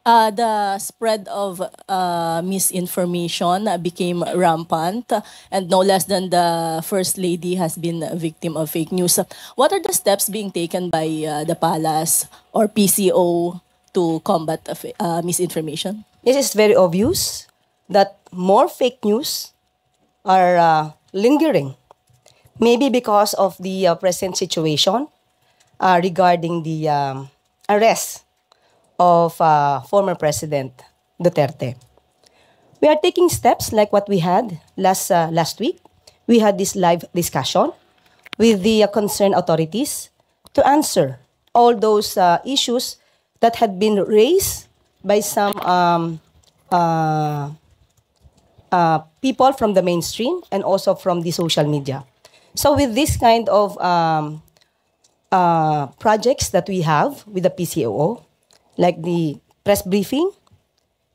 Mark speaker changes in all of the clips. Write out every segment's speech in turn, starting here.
Speaker 1: The spread of misinformation became rampant, and no less than the First Lady has been a victim of fake news. What are the steps being taken by the palace or PCO to combat misinformation?
Speaker 2: It is very obvious that more fake news are lingering. Maybe because of the present situation regarding the arrest of former President Duterte. We are taking steps like what we had last week. We had this live discussion with the concerned authorities to answer all those issues that had been raised by some people from the mainstream and also from the social media. So with this kind of projects that we have with the PCOO, like the press briefing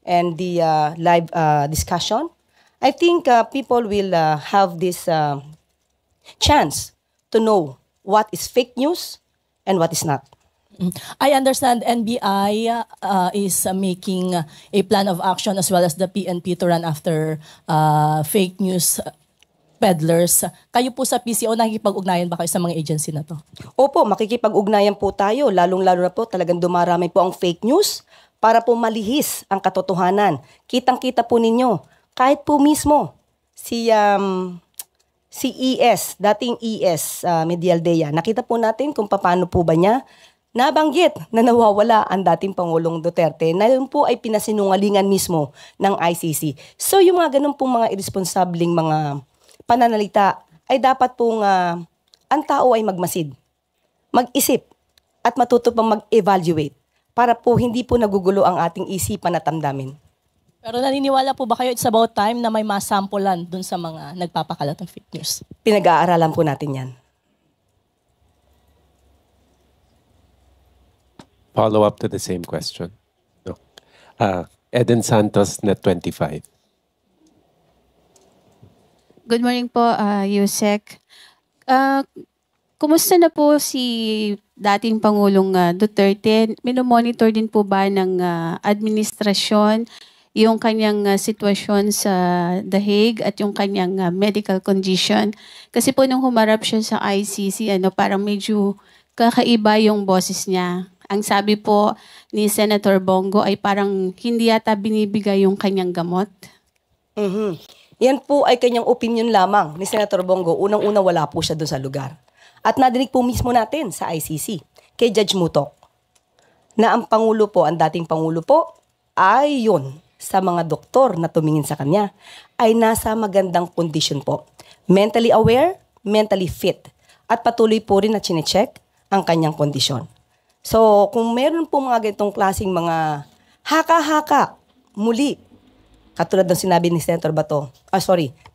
Speaker 2: and the live discussion, I think people will have this chance to know what is fake news and what is not.
Speaker 1: I understand NBI is making a plan of action as well as the PNP to run after fake news peddlers. Kayo po sa PCO, nakikipag-ugnayan ba kayo sa mga agency na to?
Speaker 2: Opo, makikipag-ugnayan po tayo. Lalong-lalo na po talagang dumarami po ang fake news para po malihis ang katotohanan. Kitang-kita po ninyo. Kahit po mismo si ES, dating ES, Medialdea, nakita po natin kung paano po ba niya nabanggit na nawawala ang dating Pangulong Duterte na yun po ay pinasinungalingan mismo ng ICC. So yung mga ganun pong mga irresponsableng mga pananalita ay dapat pong ang tao ay magmasid, mag-isip at matuto pang mag-evaluate para po hindi po nagugulo ang ating isipan at damdamin.
Speaker 1: Pero naniniwala po ba kayo it's about time na may masampulan dun sa mga nagpapakalat ng fake news?
Speaker 2: Pinag-aaralan po natin yan.
Speaker 3: Follow up to the same question. No. Eden Santos, Net25.
Speaker 4: Good morning po, Yusek. Kumusta na po si dating Pangulong Duterte? Minomonitor din po ba ng administrasyon yung kanyang sitwasyon sa The Hague at yung kanyang medical condition? Kasi po nung humarap siya sa ICC, parang medyo kakaiba yung boses niya. Ang sabi po ni Senator Bongo ay parang hindi yata binibigay yung kanyang gamot.
Speaker 2: Yan po ay kanyang opinion lamang ni Senator Bongo. Unang-una wala po siya doon sa lugar. At nadinig po mismo natin sa ICC kay Judge Mutok na ang Pangulo po, ang dating Pangulo po, ay yun sa mga doktor na tumingin sa kanya ay nasa magandang kondisyon po. Mentally aware, mentally fit. At patuloy po rin na chinecheck ang kanyang kondisyon. So kung meron po mga ganitong klaseng mga haka-haka muli, katulad ng sinabi ni Senator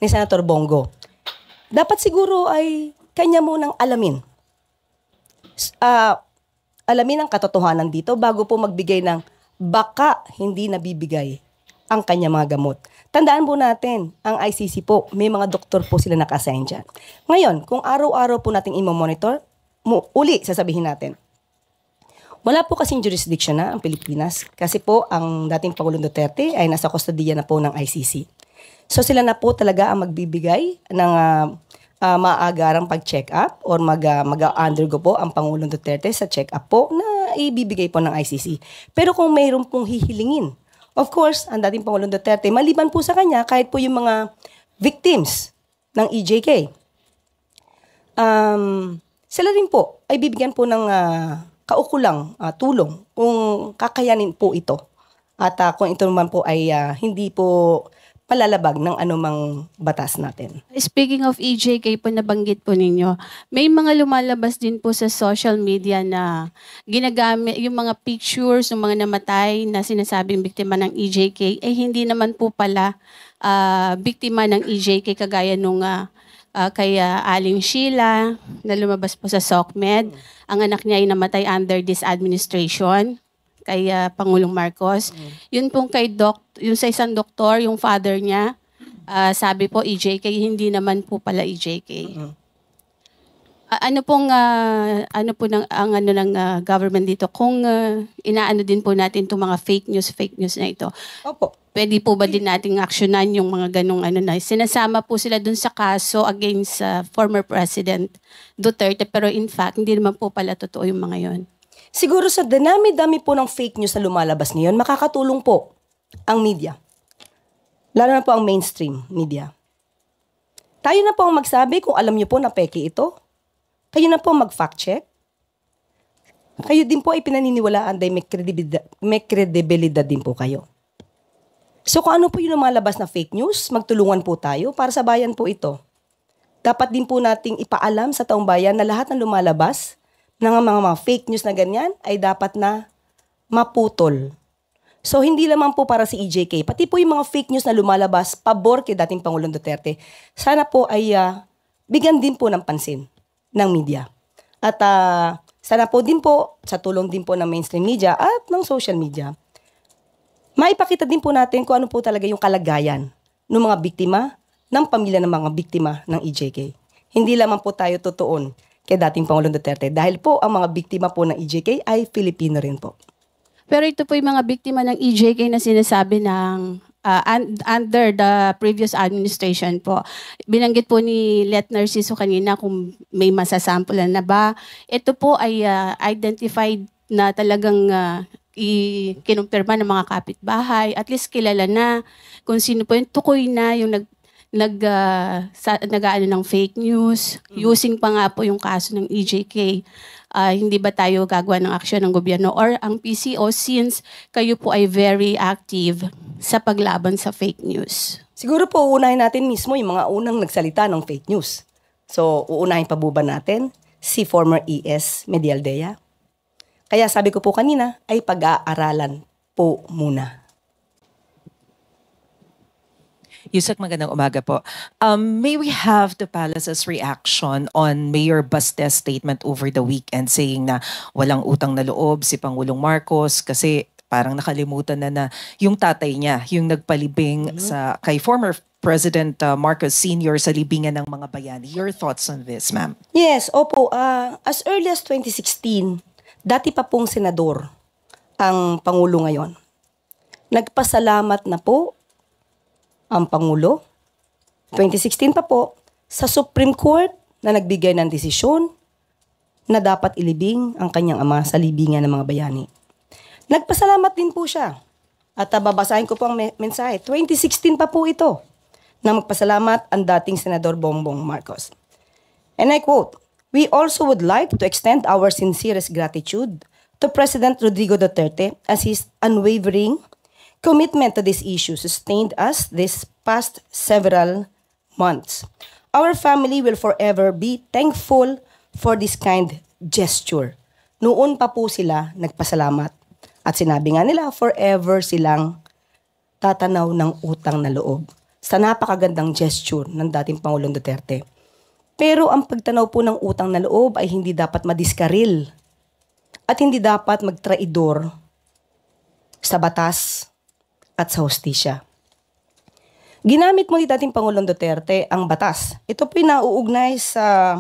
Speaker 2: ni Senator Bongo, dapat siguro ay kanya munang alamin. Alamin ang katotohanan dito bago po magbigay ng baka hindi nabibigay ang kanya mga gamot. Tandaan po natin, ang ICC po, may mga doktor po sila naka-assign dyan. Ngayon, kung araw-araw po natin i-monitor, uli sasabihin natin, wala po kasing jurisdiction na ang Pilipinas kasi po ang dating Pangulong Duterte ay nasa kustodiya na po ng ICC. So sila na po talaga ang magbibigay ng maagarang pag-check up or mag-undergo po ang Pangulong Duterte sa check up po na ibibigay po ng ICC. Pero kung mayroon pong hihilingin, of course, ang dating Pangulong Duterte, maliban po sa kanya, kahit po yung mga victims ng EJK, sila rin po ay bibigyan po ng kaukulang tulong kung kakayanin po ito. At kung ito naman po ay hindi po palalabag ng anumang batas natin.
Speaker 4: Speaking of EJK po, nabanggit po ninyo, may mga lumalabas din po sa social media na ginagamit yung mga pictures ng mga namatay na sinasabing biktima ng EJK, hindi naman po pala biktima ng EJK kagaya nung kay Aling Sheila na lumabas po sa SOCMED. Ang anak niya ay namatay under this administration kay Pangulong Marcos. Yun pong yung sa isang doktor, yung father niya, sabi po EJK, hindi naman po pala EJK. Ano pong ano po ng ang ano ng government dito kung inaano din po natin itong mga fake news na ito.
Speaker 2: Opo.
Speaker 4: Pwede po ba din nating aksyonan yung mga ganong ano na sinasama po sila dun sa kaso against former President Duterte pero in fact hindi naman po pala totoo yung mga yon.
Speaker 2: Siguro sa dami-dami po ng fake news na lumalabas ngayon, makakatulong po ang media. Lalo na po ang mainstream media. Tayo na po ang magsabi kung alam niyo po na peke ito. Kayo na po mag-fact check. Kayo din po ay pinaniniwalaan dahil may kredibilidad din po kayo. So kung ano po yung lumalabas na fake news, magtulungan po tayo para sa bayan po ito. Dapat din po nating ipaalam sa taong bayan na lahat ng lumalabas ng mga fake news na ganyan ay dapat na maputol. So hindi lamang po para si EJK, pati po yung mga fake news na lumalabas pabor kay dating Pangulong Duterte, sana po ay bigyan din po ng pansin ng media. At sana po din po, sa tulong din po ng mainstream media at ng social media, maipakita din po natin kung ano po talaga yung kalagayan ng mga biktima, ng pamilya ng mga biktima ng EJK. Hindi lamang po tayo tutuon kay dating Pangulong Duterte dahil po ang mga biktima po ng EJK ay Filipino rin po.
Speaker 4: Pero ito po yung mga biktima ng EJK na sinasabi ng under the previous administration po. Binanggit po ni Let Narciso kanina kung may masasampulan na ba. Ito po ay identified na talagang kinumpirma ng mga kapitbahay. At least kilala na kung sino po yung tukoy na yung nag-aano ng fake news. Using pa nga po yung kaso ng EJK. Hindi ba tayo gagawa ng aksyon ng gobyerno or ang PCO since kayo po ay very active sa paglaban sa fake news?
Speaker 2: Siguro po uunahin natin mismo yung mga unang nagsalita ng fake news. So uunahin pa ba natin si former ES Medialdea? Kaya sabi ko po kanina ay pag-aaralan po muna.
Speaker 5: Yusek, magandang umaga po. May we have the Palace's reaction on Mayor Baste's statement over the weekend saying na walang utang na loob si Pangulong Marcos kasi parang nakalimutan na yung tatay niya, yung nagpalibing sa kay former President Marcos Sr. sa libingan ng mga bayani. Your thoughts on this, ma'am?
Speaker 2: Yes, opo. As early as 2016, dati pa pong senador ang Pangulo ngayon. Nagpasalamat na po ang Pangulo, 2016 pa po, sa Supreme Court na nagbigay ng desisyon na dapat ilibing ang kanyang ama sa libingan ng mga bayani. Nagpasalamat din po siya. At babasahin ko po ang mensahe. 2016 pa po ito na magpasalamat ang dating Senador Bongbong Marcos. And I quote, "We also would like to extend our sincerest gratitude to President Rodrigo Duterte as his unwavering commitment to this issue sustained us this past several months. Our family will forever be thankful for this kind gesture." Noon pa po sila nagpasalamat. At sinabi nga nila, forever silang tatanaw ng utang na loob sa napakagandang gesture ng dating Pangulong Duterte. Pero ang pagtanaw po ng utang na loob ay hindi dapat madiskaril at hindi dapat magtraidor sa batas at sa hustisya. Ginamit mo ni dating Pangulong Duterte ang batas. Ito po nauugnay sa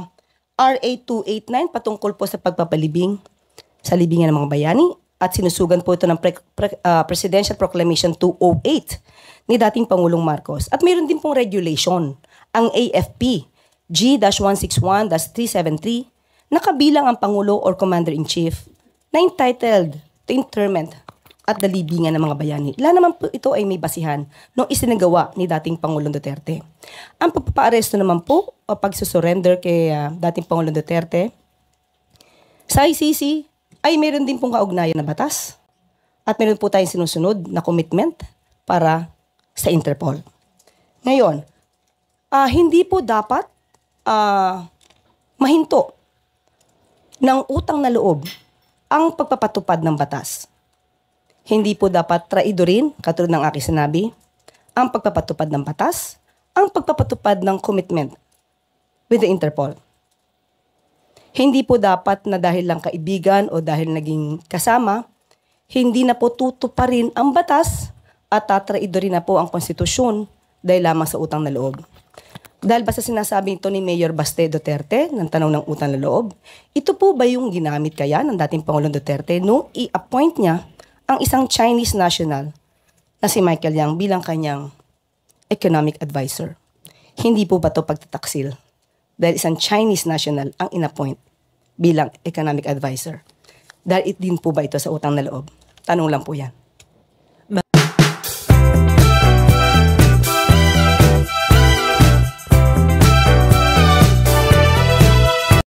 Speaker 2: RA 289 patungkol po sa pagpapalibing sa libingan ng mga bayani at sinusugan po ito ng Presidential Proclamation 208 ni dating Pangulong Marcos. At mayroon din pong regulation, ang AFP G-161-373 na kabilang ang Pangulo or Commander-in-Chief na entitled to interment at the libingan ng mga bayani. Lahat naman po ito ay may basihan nung isinagawa ni dating Pangulong Duterte. Ang pagpapaaresto naman po o pagsusurrender kay dating Pangulong Duterte sa ICC ay meron din pong kaugnayan na batas at meron po tayong sinusunod na commitment para sa Interpol. Ngayon, hindi po dapat mahinto ng utang na loob ang pagpapatupad ng batas. Hindi po dapat traidorin, katulad ng aking sinabi, ang pagpapatupad ng batas, ang pagpapatupad ng commitment with the Interpol. Hindi po dapat na dahil lang kaibigan o dahil naging kasama, hindi na po tutuparin ang batas at tatraidorin na po ang konstitusyon dahil lamang sa utang na loob. Dahil basta sinasabi ito ni Mayor Baste Duterte ng tanong ng utang na loob, ito po ba yung ginamit kaya ng dating Pangulong Duterte nung i-appoint niya ang isang Chinese national na si Michael Yang bilang kanyang economic advisor? Hindi po ba ito pagtataksil? Dahil isang Chinese national ang in-appoint bilang economic advisor. Dahil din po ba ito sa utang na loob? Tanong lang po yan.